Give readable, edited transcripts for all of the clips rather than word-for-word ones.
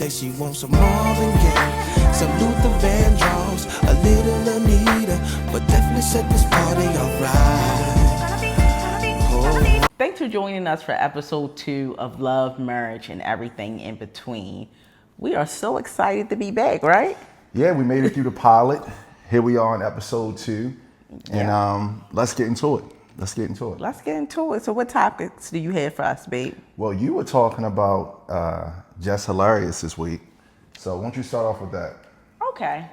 Say she wants some Marvin Gaye, some Luther Vandross, a little Anita, but definitely set this party alright. Oh. Thanks for joining us for episode 2 of Love, Marriage, and Everything in Between. We are so excited to be back, right? Yeah, we made it through the pilot. Here we are in episode 2, and let's get into it. Let's get into it. So what topics do you have for us, babe? Well, you were talking about 𝐒𝐤𝐤𝐞 this week, so why don't you start off with that? Okay.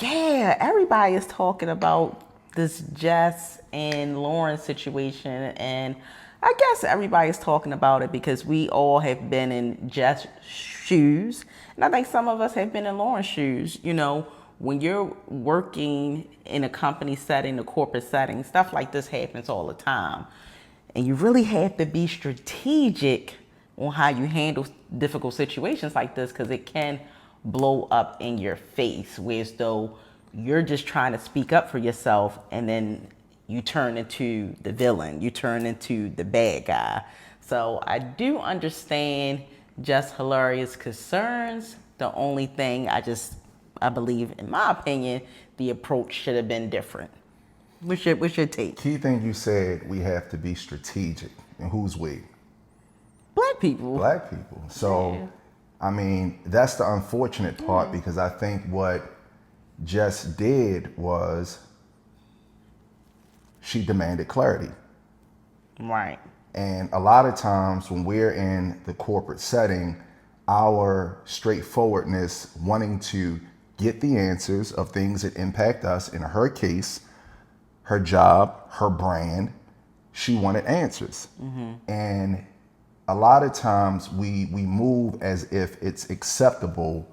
Yeah, everybody is talking about this Jess and Lauren situation, and I guess everybody's talking about it because we all have been in Jess' shoes, and I think some of us have been in Lauren's shoes. You know, when you're working in a company setting, a corporate setting, stuff like this happens all the time. And you really have to be strategic on how you handle difficult situations like this, because it can blow up in your face, whereas though you're just trying to speak up for yourself, and then you turn into the villain, you turn into the bad guy. So I do understand 𝐒𝐤𝐤𝐞's concerns. The only thing I believe, in my opinion, the approach should have been different. What's your take? Key thing you said, we have to be strategic. And who's we? Black people. Black people. So, yeah. I mean, that's the unfortunate part, because I think what Jess did was she demanded clarity. Right. And a lot of times when we're in the corporate setting, our straightforwardness, wanting to get the answers of things that impact us, in her case, her job, her brand, she wanted answers. Mm-hmm. And a lot of times we move as if it's acceptable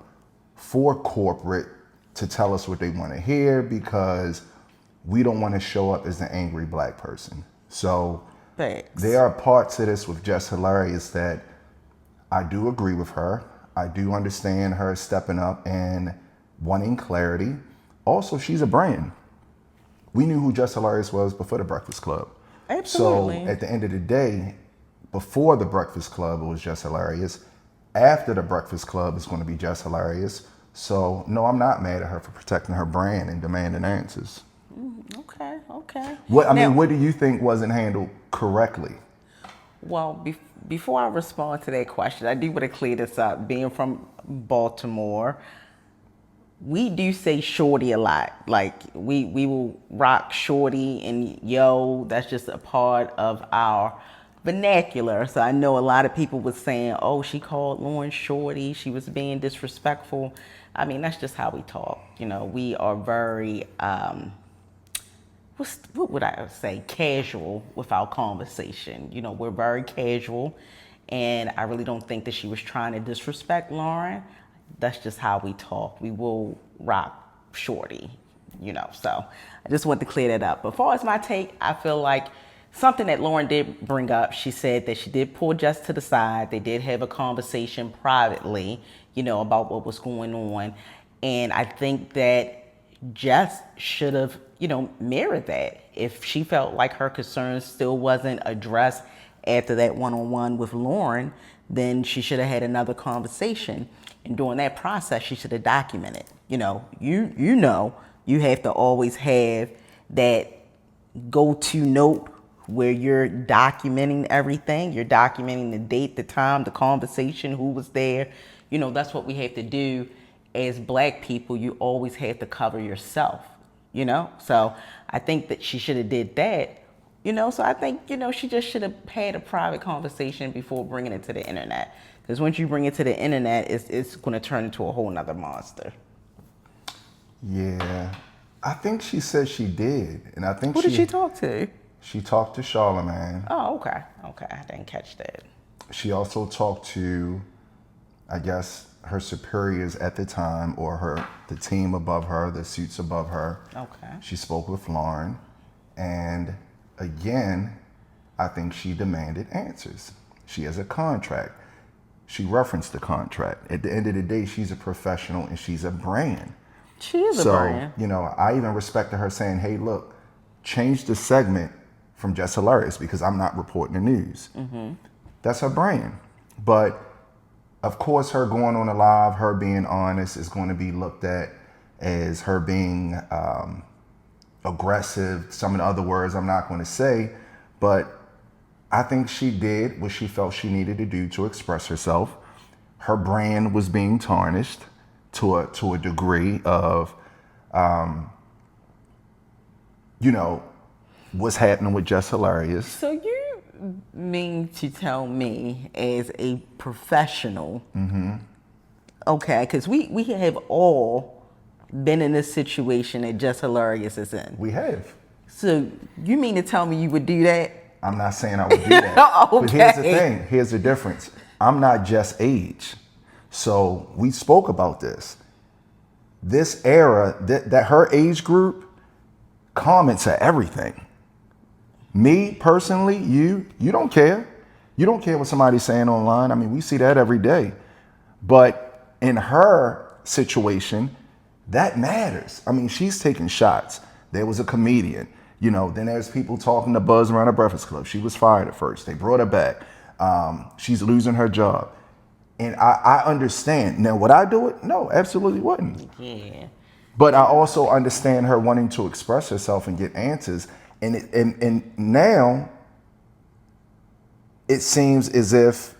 for corporate to tell us what they want to hear, because we don't want to show up as the angry Black person. So thanks. There are parts of this with 𝐒𝐤𝐤𝐞 that I do agree with her. I do understand her stepping up and wanting clarity. Also, she's a brand. We knew who 𝐒𝐤𝐤𝐞 was before the Breakfast Club. Absolutely. So at the end of the day, before the Breakfast Club, it was 𝐒𝐤𝐤𝐞. After the Breakfast Club, it's going to be 𝐒𝐤𝐤𝐞. So no, I'm not mad at her for protecting her brand and demanding answers. Okay. What do you think wasn't handled correctly? Well, before I respond to that question, I do want to clear this up. Being from Baltimore, we do say shorty a lot. Like we will rock shorty and yo. That's just a part of our vernacular. So I know a lot of people were saying, oh, she called Lauren shorty, she was being disrespectful. I mean, that's just how we talk. You know, we are very what would I say, casual with our conversation. You know, we're very casual, and I really don't think that she was trying to disrespect Lauren. That's just how we talk. We will rock shorty, you know. So I just want to clear that up. But as far as my take, I feel like something that Lauren did bring up, she said that she did pull Jess to the side. They did have a conversation privately, you know, about what was going on. And I think that Jess should have, you know, mirrored that. If she felt like her concerns still wasn't addressed after that one-on-one with Lauren, then she should have had another conversation. And during that process, she should have documented. You know, you have to always have that go-to note where you're documenting everything. You're documenting the date, the time, the conversation, who was there. You know, that's what we have to do as Black people. You always have to cover yourself, you know? So I think that she should have did that, you know? So I think, you know, she just should have had a private conversation before bringing it to the internet. Because once you bring it to the internet, it's going to turn into a whole nother monster. Yeah, I think she said she did. And I think Who did she talk to? She talked to 𝐒𝐿𝐴RLEMAGNE. Oh, okay. I didn't catch that. She also talked to, I guess, her superiors at the time, or the team above her, the suits above her. Okay. She spoke with Lauren, and again, I think she demanded answers. She has a contract. She referenced the contract. At the end of the day, she's a professional and she's a brand. She is a brand. So, you know, I even respected her saying, hey, look, change the segment from 𝐒𝐤𝐤𝐞 because I'm not reporting the news. Mm-hmm. That's her brand. But of course, her going on a live, her being honest is going to be looked at as her being aggressive. Some of the other words I'm not going to say, but I think she did what she felt she needed to do to express herself. Her brand was being tarnished to a degree of, what's happening with Just Hilarious. So you mean to tell me, as a professional, okay, because we have all been in this situation that Just Hilarious is in. We have. So you mean to tell me you would do that? I'm not saying I would do that. Okay. But here's the thing. Here's the difference. I'm not just age. So we spoke about this. This era, that her age group comments are everything. Me personally, you don't care. You don't care what somebody's saying online. I mean, we see that every day. But in her situation, that matters. I mean, she's taking shots. There was a comedian. Then there's people talking to Buzz around the Breakfast Club. She was fired at first. They brought her back. She's losing her job. And I understand. Now, would I do it? No, absolutely wouldn't. Yeah. But I also understand her wanting to express herself and get answers. And now it seems as if,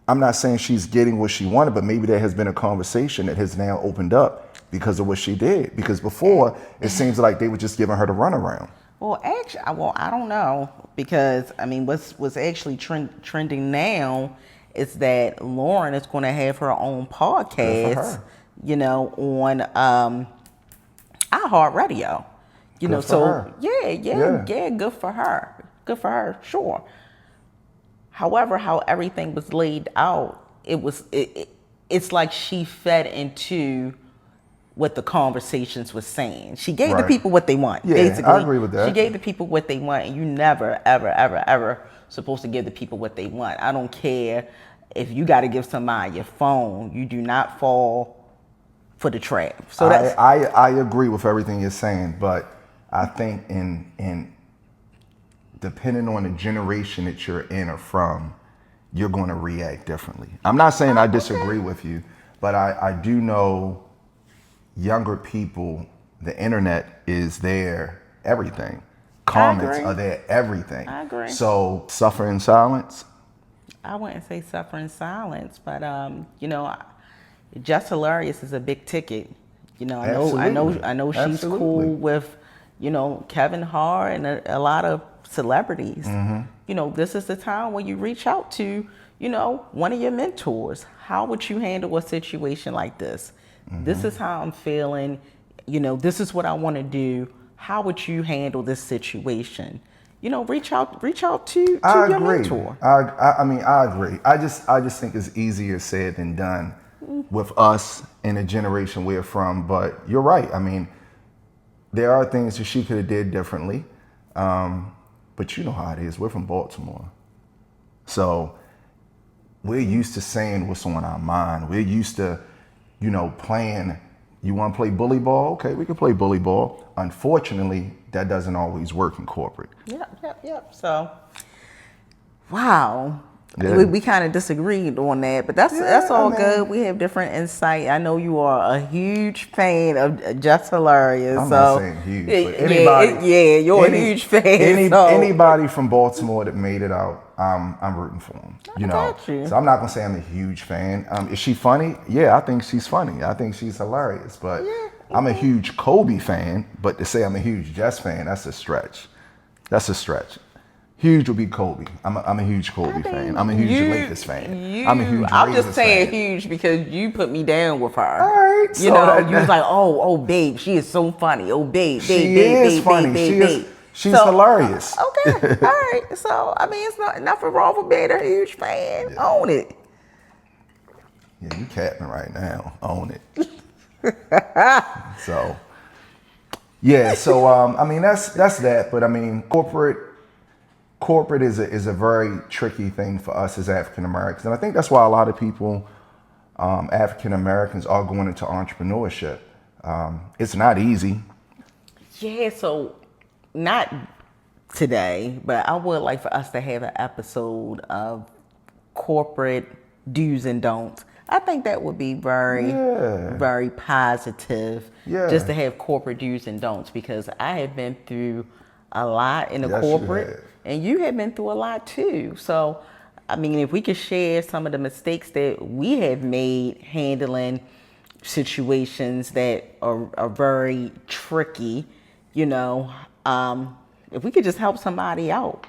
I'm not saying she's getting what she wanted, but maybe there has been a conversation that has now opened up because of what she did. Because before, it seems like they were just giving her the runaround. Well, actually, I don't know, because I mean, what's actually trending now is that Lauren is going to have her own podcast, on iHeartRadio. Good for her. Yeah, good for her. Good for her, sure. However, how everything was laid out, it's like she fed into what the conversations was saying. She gave the people what they want. Yeah, basically. I agree with that. She gave the people what they want, and you never, ever, ever, ever supposed to give the people what they want. I don't care if you got to give somebody your phone. You do not fall for the trap. So I agree with everything you're saying, but I think in depending on the generation that you're in or from, you're going to react differently. I'm not saying I disagree with you, but I do know younger people, the internet is their everything. Comments are their everything. I agree. So suffer in silence? I wouldn't say suffer in silence, but Just Hilarious is a big ticket. I know she's Absolutely. cool with, Kevin Hart and a lot of celebrities. This is the time when you reach out to, one of your mentors. How would you handle a situation like this? This is how I'm feeling. This is what I want to do. How would you handle this situation? Reach out to your mentor. I mean, I agree. I just think it's easier said than done with us in the generation we're from. But you're right. I mean, there are things that she could have did differently. But you know how it is. We're from Baltimore. So we're used to saying what's on our mind. We're used to, playing. You want to play bully ball? Okay, we can play bully ball. Unfortunately, that doesn't always work in corporate. Yep. So, wow. Yeah. We kind of disagreed on that, but that's all good. We have different insight. I know you are a huge fan of Just Hilarious. I'm not saying huge, but anybody. You're a huge fan. Anybody from Baltimore that made it out, I'm rooting for them. Got you. So I'm not gonna say I'm a huge fan. Is she funny? Yeah, I think she's funny. I think she's hilarious. But I'm a huge Kobe fan. But to say I'm a huge Just fan, that's a stretch. Huge would be Kobe. I'm a huge Kobe fan. I'm a huge Lakers fan. I'm a huge I'm just Raiders saying fan. huge because you put me down with her. All right. You was like, oh, babe, she is so funny. Oh, babe, She is funny. She's hilarious. Okay, all right. So, I mean, it's nothing wrong with being a huge fan. Yeah. Own it. Yeah, you capping right now. Own it. So, yeah. So, I mean, that's that. But I mean, corporate is a very tricky thing for us as African Americans, and I think that's why a lot of people, African Americans, are going into entrepreneurship. It's not easy. Yeah. So, not today, but I would like for us to have an episode of corporate do's and don'ts. I think that would be very positive, just to have corporate do's and don'ts, because I have been through a lot in the corporate, and you have been through a lot too. So, I mean, if we could share some of the mistakes that we have made handling situations that are very tricky, if we could just help somebody out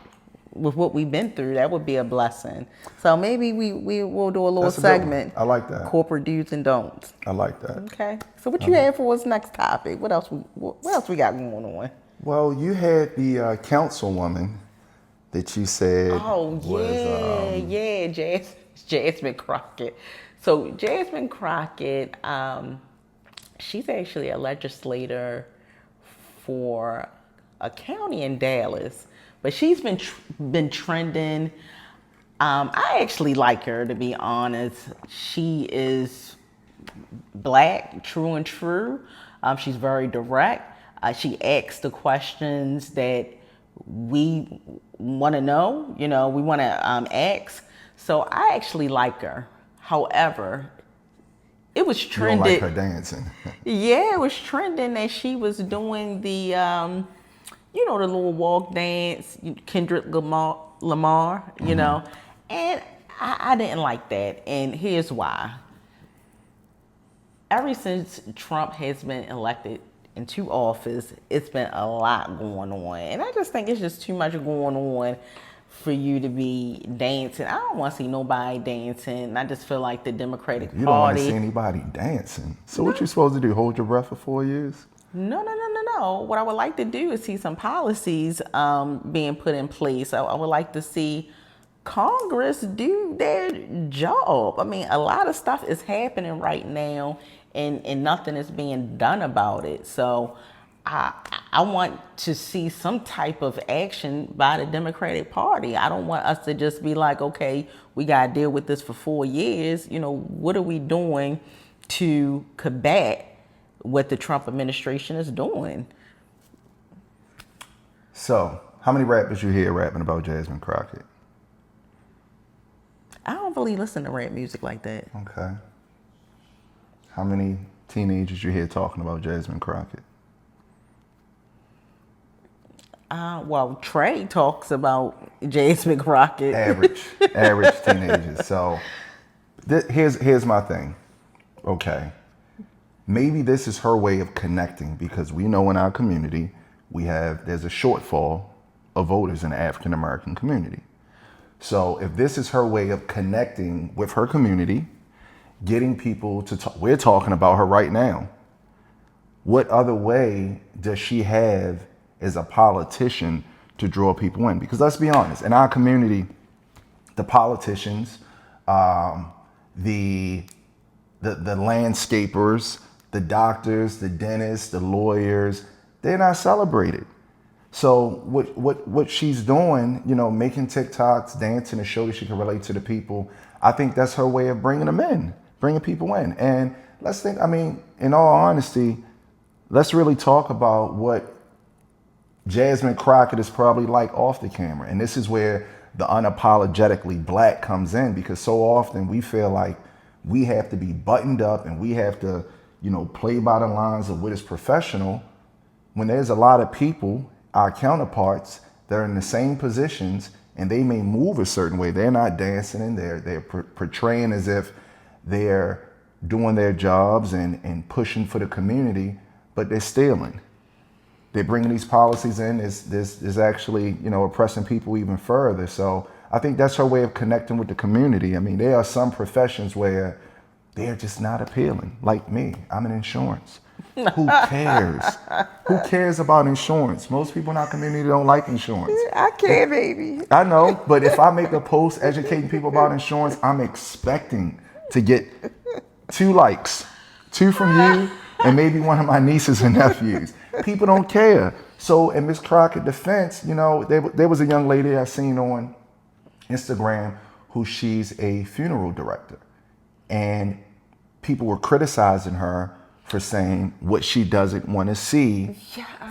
with what we've been through, that would be a blessing. So maybe we will do a little segment. I like that. Corporate do's and don'ts. I like that. Okay. So what you have for us next topic? What else we got going on? Well, you had the councilwoman that you said Jasmine Crockett. So Jasmine Crockett, she's actually a legislator for a county in Dallas, but she's been trending. I actually like her, to be honest. She is black, true and true. She's very direct. She asks the questions that we want to know, we want to ask. So I actually like her. However, it was trending. You don't like her dancing? Yeah, it was trending that she was doing the, the little walk dance, Kendrick Lamar, and I didn't like that. And here's why. Ever since Trump has been elected into office, it's been a lot going on. And I just think it's just too much going on for you to be dancing. I don't want to see nobody dancing. I just feel like the Democratic Party... You don't want to see anybody dancing. So what you supposed to do, hold your breath for 4 years? No. What I would like to do is see some policies being put in place. I would like to see Congress do their job. I mean, a lot of stuff is happening right now, and nothing is being done about it. So I want to see some type of action by the Democratic Party. I don't want us to just be like, okay, we got to deal with this for 4 years. What are we doing to combat what the Trump administration is doing? So, how many rappers you hear rapping about Jasmine Crockett? I don't really listen to rap music like that. Okay. How many teenagers you hear talking about Jasmine Crockett? Well, Trey talks about Jasmine Crockett. Average teenagers. So, here's my thing. Okay. Maybe this is her way of connecting, because we know in our community there's a shortfall of voters in the African American community. So if this is her way of connecting with her community, getting people to talk, we're talking about her right now. What other way does she have as a politician to draw people in? Because let's be honest, in our community, the politicians, the landscapers, the doctors, the dentists, the lawyers, they're not celebrated. So what she's doing, making TikToks, dancing, to show that she can relate to the people, I think that's her way of bringing people in. And let's think, in all honesty, let's really talk about what Jasmine Crockett is probably like off the camera. And this is where the unapologetically black comes in, because so often we feel like we have to be buttoned up and we have to, play by the lines of what is professional, when there's a lot of people, our counterparts, that are in the same positions, and they may move a certain way. They're not dancing, and they're portraying as if they're doing their jobs and pushing for the community, but they're stealing. They're bringing these policies in is actually, oppressing people even further. So I think that's her way of connecting with the community. There are some professions where they're just not appealing. Like me, I'm in insurance. Who cares? Who cares about insurance? Most people in our community don't like insurance. I care, baby. I know, but if I make a post educating people about insurance, I'm expecting to get 2 likes. 2 from you and maybe one of my nieces and nephews. People don't care. So in Miss Crockett's defense, there was a young lady I seen on Instagram who she's a funeral director. And people were criticizing her for saying what she doesn't want to see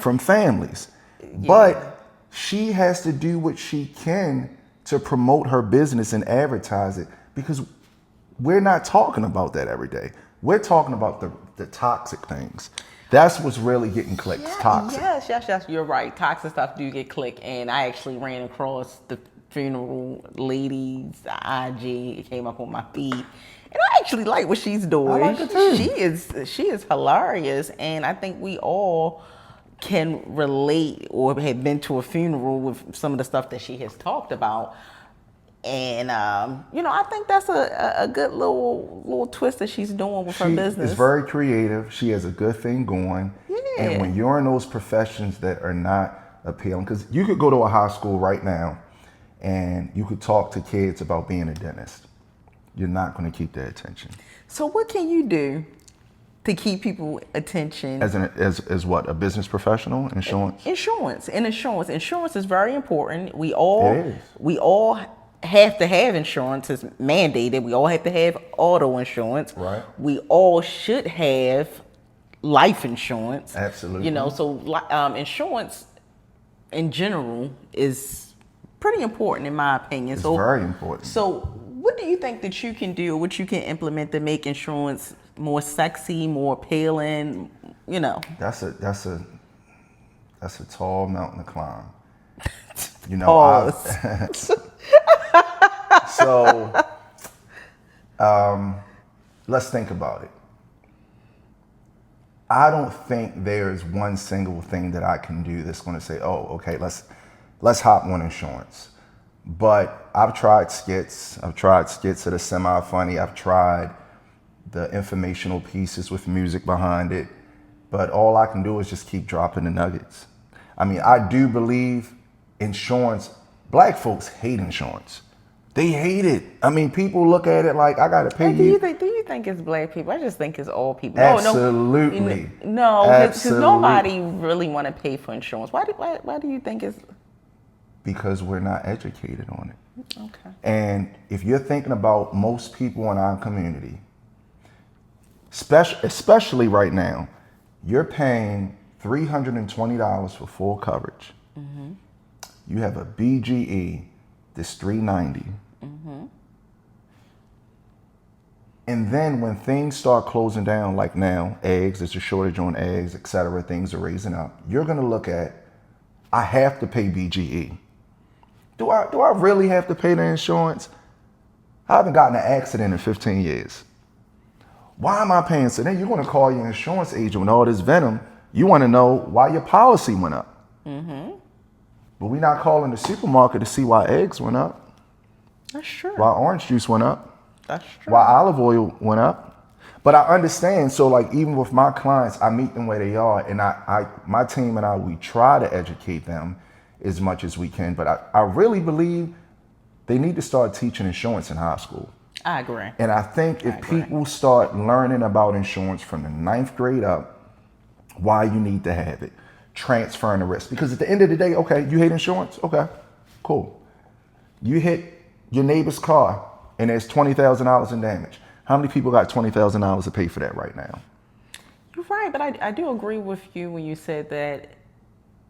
from families. Yeah. But she has to do what she can to promote her business and advertise it, because we're not talking about that every day. We're talking about the toxic things. That's what's really getting clicks. Yeah, toxic. Yes. You're right. Toxic stuff do get clicked, and I actually ran across the funeral ladies IG. It came up on my feed, and I actually like what she's doing. I like it too. She is hilarious, and I think we all can relate or have been to a funeral with some of the stuff that she has talked about. And I think that's a good little twist that she's doing with her business. She's very creative. She has a good thing going. Yeah. And when you're in those professions that are not appealing, because you could go to a high school right now and you could talk to kids about being a dentist. You're not going to keep their attention. So what can you do to keep people attention? As what? A business professional? Insurance? Insurance is very important. We all have to have insurance. It's mandated. We all have to have auto insurance. Right. We all should have life insurance. Absolutely. So insurance in general is pretty important in my opinion. It's very important. So what do you think that you can do, what you can implement to make insurance more sexy, more appealing? That's a tall mountain to climb. Pause. So, let's think about it. I don't think there's one single thing that I can do that's going to say, oh, okay, let's hop on insurance. But I've tried skits. That are semi-funny. I've tried the informational pieces with music behind it. But all I can do is just keep dropping the nuggets. I mean, I do believe insurance, black folks hate insurance. They hate it. I mean, people look at it like, I got to pay you. Do you think it's black people? I just think it's all people. Absolutely. No, because nobody really want to pay for insurance. Why do you think it's? Because we're not educated on it. Okay. And if you're thinking about most people in our community, especially right now, you're paying $320 for full coverage. Mm-hmm. You have a BGE that's $390. Mm-hmm. And then when things start closing down, like now, eggs, there's a shortage on eggs, et cetera, things are raising up. You're gonna look at, I have to pay BGE. Do I really have to pay the insurance? I haven't gotten an accident in 15 years. Why am I paying? So then you're gonna call your insurance agent with all this venom. You wanna know why your policy went up. Mm-hmm. But we're not calling the supermarket to see why eggs went up. That's true. Why orange juice went up. That's true. Why olive oil went up. But I understand, so like even with my clients, I meet them where they are, and my team and I, we try to educate them as much as we can. But I really believe they need to start teaching insurance in high school. I agree. And I think if people start learning about insurance from the 9th grade up, why you need to have it, transferring the risk. Because at the end of the day, okay, you hate insurance? Okay, cool. You hit your neighbor's car and there's $20,000 in damage. How many people got $20,000 to pay for that right now? You're right, but I do agree with you when you said that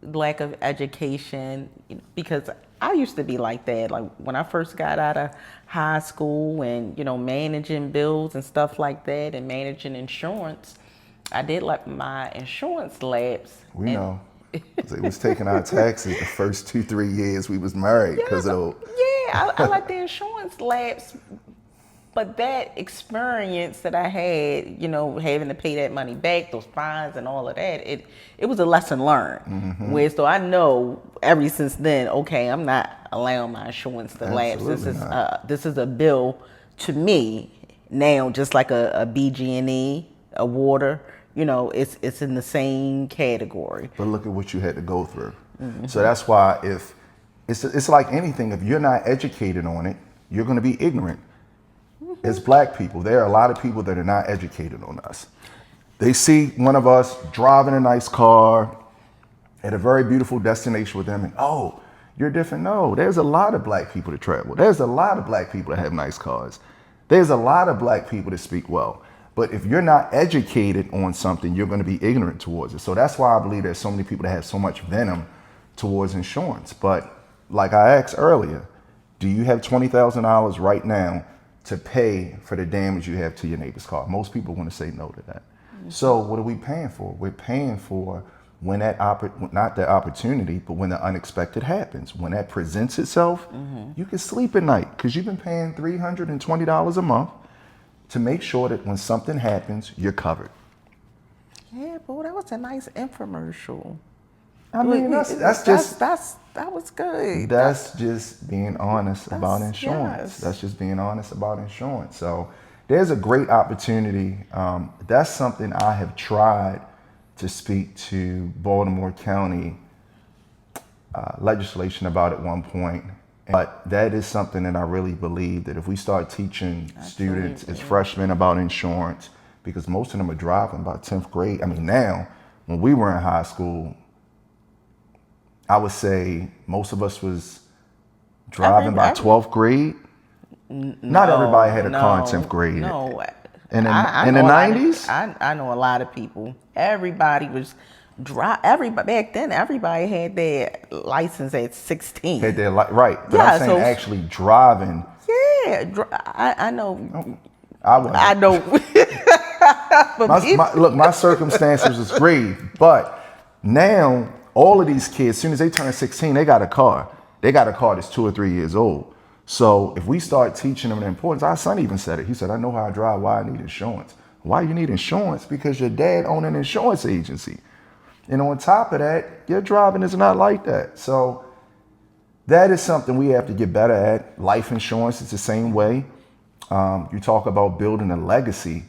lack of education, because I used to be like that. Like when I first got out of high school and, managing bills and stuff like that and managing insurance, I did like my insurance lapse. We know. It was taking our taxes the first 2-3 years we was married because of. Yeah, I like the insurance lapse, but that experience that I had, having to pay that money back, those fines and all of that, it was a lesson learned. Mm-hmm. Where so I know ever since then, okay, I'm not allowing my insurance to lapse. This is a bill to me now, just like a BG&E, a water. It's in the same category. But look at what you had to go through. Mm-hmm. So that's why if it's like anything, if you're not educated on it, you're going to be ignorant. Mm-hmm. As black people, there are a lot of people that are not educated on us. They see one of us driving a nice car at a very beautiful destination with them and, oh, you're different. No, there's a lot of black people that travel. There's a lot of black people that have nice cars. There's a lot of black people that speak well. But if you're not educated on something, you're going to be ignorant towards it. So that's why I believe there's so many people that have so much venom towards insurance. But like I asked earlier, do you have $20,000 right now to pay for the damage you have to your neighbor's car. Most people want to say no to that. So what are we paying for? We're paying for when that not the opportunity, but when the unexpected happens. When that presents itself, you can sleep at night because you've been paying $320 a month to make sure that when something happens, you're covered. Yeah, but that was a nice infomercial. I mean, that was good. That's just being honest about insurance. Yes. That's just being honest about insurance. So there's a great opportunity. That's something I have tried to speak to Baltimore County legislation about at one point. But that is something that I really believe that if we start teaching students as freshmen about insurance, because most of them are driving by 10th grade. I mean, now, when we were in high school, I would say most of us was driving by 12th grade. Not everybody had a car in 10th grade. No. In the 90s? I know a lot of people. Everybody was back then, everybody had their license at 16. Had their right. But Yeah, I'm saying actually driving. Yeah, I know. I know. Look, my circumstances was grave, but now all of these kids, as soon as they turn 16, they got a car. They got a car that's 2 or 3 years old. So if we start teaching them the importance, our son even said it. He said, I know how I drive, why I need insurance. Why you need insurance? Because your dad owned an insurance agency. And on top of that, your driving is not like that. So that is something we have to get better at. Life insurance is the same way. You talk about building a legacy.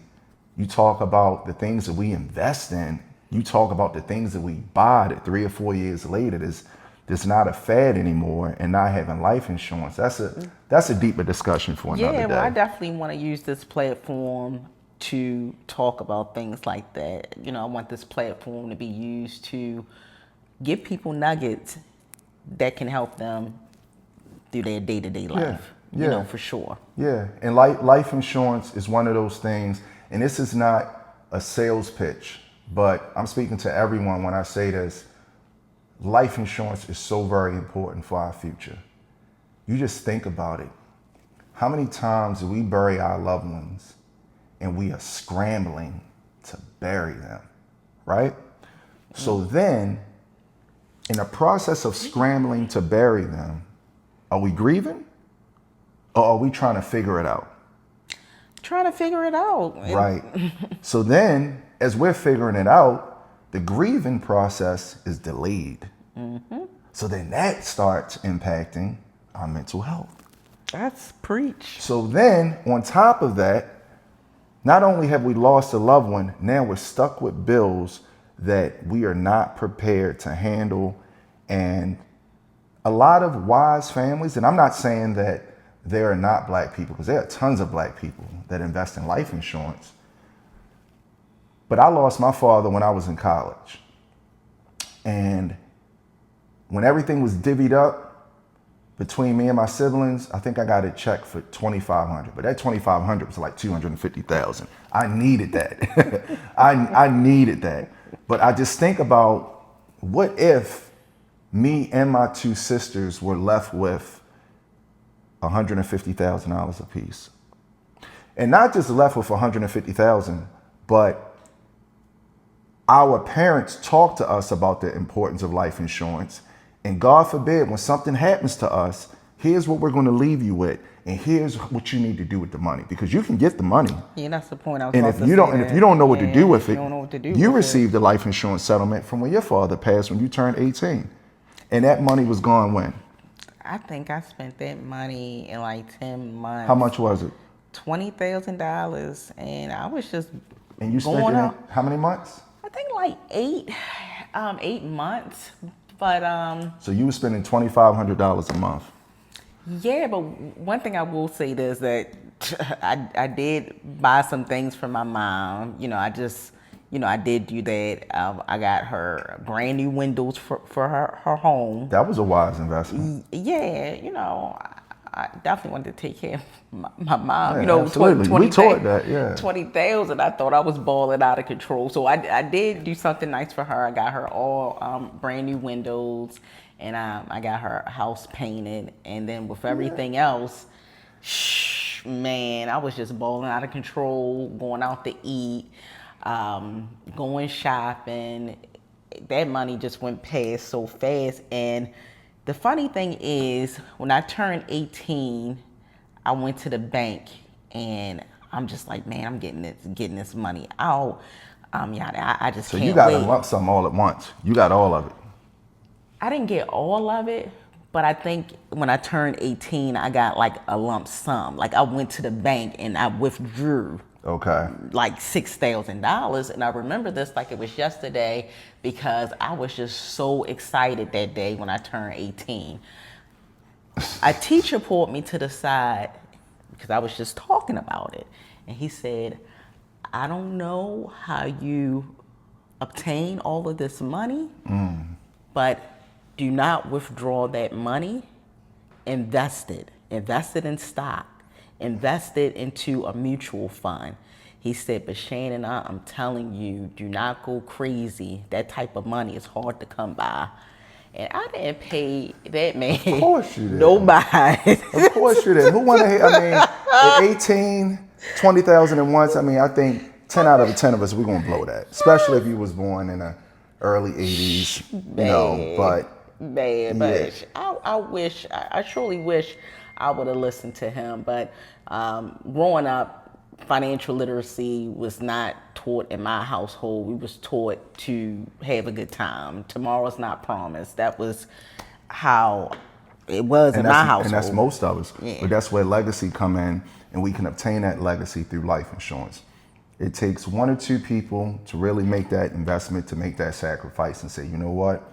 You talk about the things that we invest in. You talk about the things that we buy that 3 or 4 years later that's not a fad anymore, and not having life insurance. That's a deeper discussion for another day. Yeah, well, I definitely want to use this platform to talk about things like that. You know, I want this platform to be used to give people nuggets that can help them through their day-to-day life. You know, for sure. Yeah, and life insurance is one of those things, and this is not a sales pitch, but I'm speaking to everyone when I say this. Life insurance is so very important for our future. You just think about it. How many times do we bury our loved ones and we are scrambling to bury them, right? So then, in the process of scrambling to bury them, are we grieving or are we trying to figure it out? Trying to figure it out. Right. So then, as we're figuring it out, the grieving process is delayed. So then that starts impacting our mental health. That's preach. So then, on top of that, not only have we lost a loved one, now we're stuck with bills that we are not prepared to handle. And a lot of wise families, and I'm not saying that there are not black people, because there are tons of black people that invest in life insurance. But I lost my father when I was in college. And when everything was divvied up between me and my siblings, I think I got a check for $2,500. But that $2,500 was like $250,000. I needed that. I needed that. But I just think about, what if me and my 2 sisters were left with $150,000 apiece? And not just left with $150,000, but our parents talked to us about the importance of life insurance. And God forbid, when something happens to us, here's what we're going to leave you with, and here's what you need to do with the money, because you can get the money. Yeah, that's the point I was And about if to you say don't, and if you don't know what to do with it, you don't know what to do you with received a life insurance settlement from when your father passed when you turned 18, and that money was gone when? I think I spent that money in like 10 months. How much was it? $20,000, and I was just And you spent going it in up. how many months? I think like 8 months. But So you were spending $2,500 a month. yeah, but one thing I will say is that I did buy some things for my mom. You know, I did do that. I got her brand new windows for her home. That was a wise investment. Yeah, you know, I definitely wanted to take care of my mom. Yeah, you know, absolutely. We taught that, yeah. 20,000. I thought I was balling out of control. So I did do something nice for her. I got her all brand new windows, and I got her house painted. And then with everything else, Man, I was just balling out of control, going out to eat, going shopping. That money just went past so fast. And the funny thing is, when I turned 18, I went to the bank and I'm just like, man, I'm getting this money out. Yeah, I just So can't you got wait. a lump sum all at once. You got all of it. I didn't get all of it, but I think when I turned 18, I got like a lump sum. Like I went to the bank and I withdrew Okay. like $6,000. And I remember this like it was yesterday because I was just so excited that day when I turned 18. A teacher pulled me to the side because I was just talking about it. And he said, I don't know how you obtain all of this money, but do not withdraw that money. Invest it in stock, invest it into a mutual fund. He said, but Shannon, I'm telling you, do not go crazy. That type of money is hard to come by. And I didn't pay that man. Of course you did. Nobody. Of course you did. Who want to? I mean, at 18, 20,000 at once. I mean, I think 10 out of 10 of us, we're gonna blow that. Especially if you was born in the early 80s. You know, but bad. yeah. But I truly wish I would have listened to him. But growing up, financial literacy was not taught in my household. We was taught to have a good time. Tomorrow's not promised. That was how it was in my household. And that's most of us. Yeah. But that's where legacy come in, and we can obtain that legacy through life insurance. It takes one or two people to really make that investment, to make that sacrifice and say, you know what?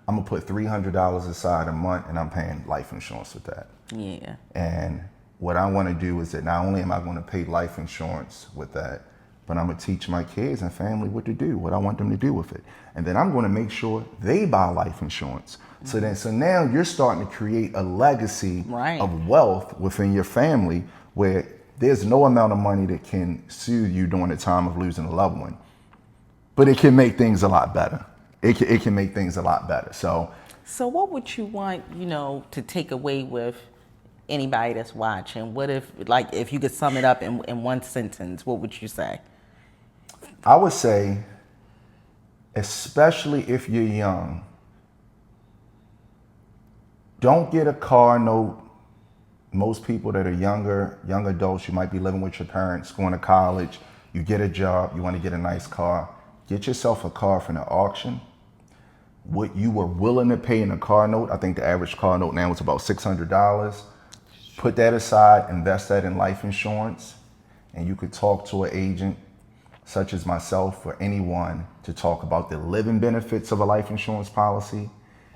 I'm gonna put $300 aside a month and I'm paying life insurance with that. Yeah. And what I want to do is that not only am I going to pay life insurance with that, but I'm going to teach my kids and family what to do, what I want them to do with it. And then I'm going to make sure they buy life insurance. So now you're starting to create a legacy of wealth within your family where there's no amount of money that can soothe you during the time of losing a loved one. But it can make things a lot better. It can make things a lot better. So what would you want, to take away with anybody that's watching? What if you could sum it up in one sentence, what would you say? I would say, especially if you're young, don't get a car note. Most people that are young adults, you might be living with your parents, going to college, you get a job, you want to get a nice car. Get yourself a car from the auction. What you were willing to pay in a car note, I think the average car note now is about $600. Put that aside, invest that in life insurance, and you could talk to an agent such as myself or anyone to talk about the living benefits of a life insurance policy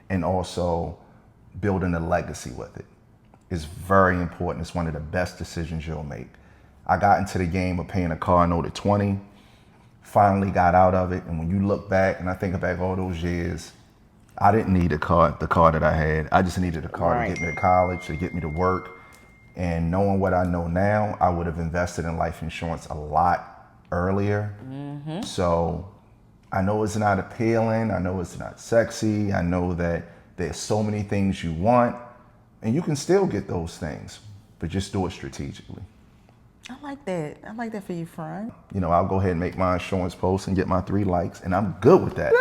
and also building a legacy with it. It's very important. It's one of the best decisions you'll make. I got into the game of paying a car note at 20, finally got out of it, and when you look back, and I think back all those years, I didn't need the car that I had. I just needed a car to get me to college, to get me to work. And knowing what I know now, I would have invested in life insurance a lot earlier. Mm-hmm. So I know it's not appealing. I know it's not sexy. I know that there's so many things you want, and you can still get those things, but just do it strategically. I like that. I like that for you, friend. I'll go ahead and make my insurance post and get my 3 likes, and I'm good with that.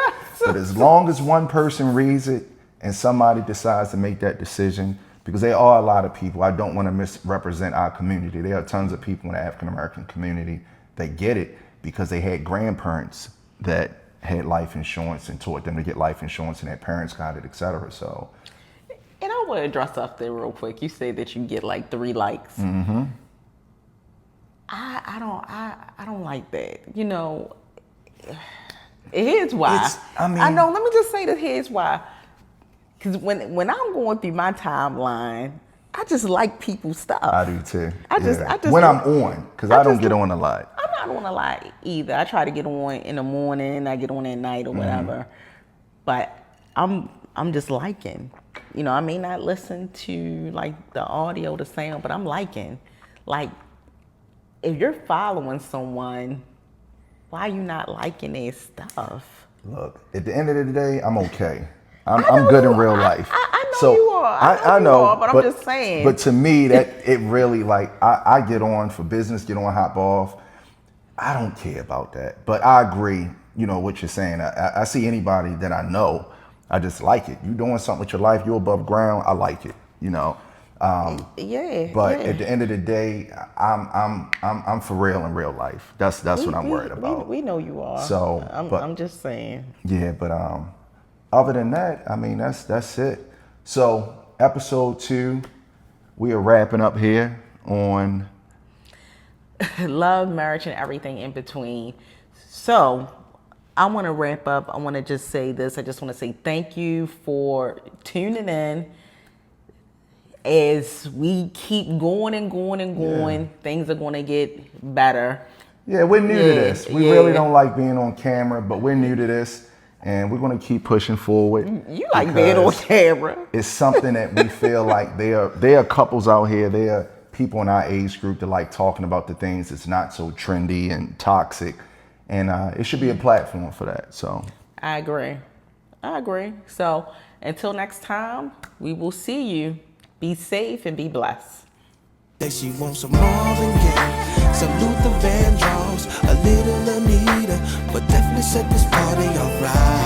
But as long as one person reads it and somebody decides to make that decision, because there are a lot of people, I don't want to misrepresent our community. There are tons of people in the African American community that get it because they had grandparents that had life insurance and taught them to get life insurance, and their parents got it, et cetera. So, and I want to address up there real quick. You say that you get like 3 likes. Mm-hmm. I don't like that. Here's why. I know. Let me just say this. Here's why. Because when I'm going through my timeline, I just like people's stuff. I do too. I just when I'm on, because I don't get on a lot. I'm not on a lot either. I try to get on in the morning. I get on at night or whatever. But I'm just liking. I may not listen to like the audio, the sound, but I'm liking. Like, if you're following someone, why are you not liking their stuff? Look, at the end of the day, I'm okay. I'm good in real life. I know you are. I know you are, but I'm just saying. But to me, that it really, like, I get on for business, get on, hop off. I don't care about that. But I agree, you know, what you're saying. I see anybody that I know, I just like it. You doing something with your life, you're above ground, I like it, you know. But at the end of the day, I'm for real in real life. That's what I'm worried about. We know you are. So I'm just saying. Yeah, but other than that, I mean, that's it. So episode 2, we are wrapping up here on love, marriage, and everything in between. So I want to wrap up. I want to just say this. I just want to say thank you for tuning in. As we keep going and going and going, things are going to get better. Yeah, we're new to this. We really don't like being on camera, but we're new to this, and we're going to keep pushing forward. You like being on camera. It's something that we feel like there are couples out here, there are people in our age group that like talking about the things that's not so trendy and toxic, and it should be a platform for that. So I agree. So until next time, we will see you. Be safe and be blessed. That she wants some Marvin Gaye, some Luther Vandross, a little Anita, but definitely set this party alright.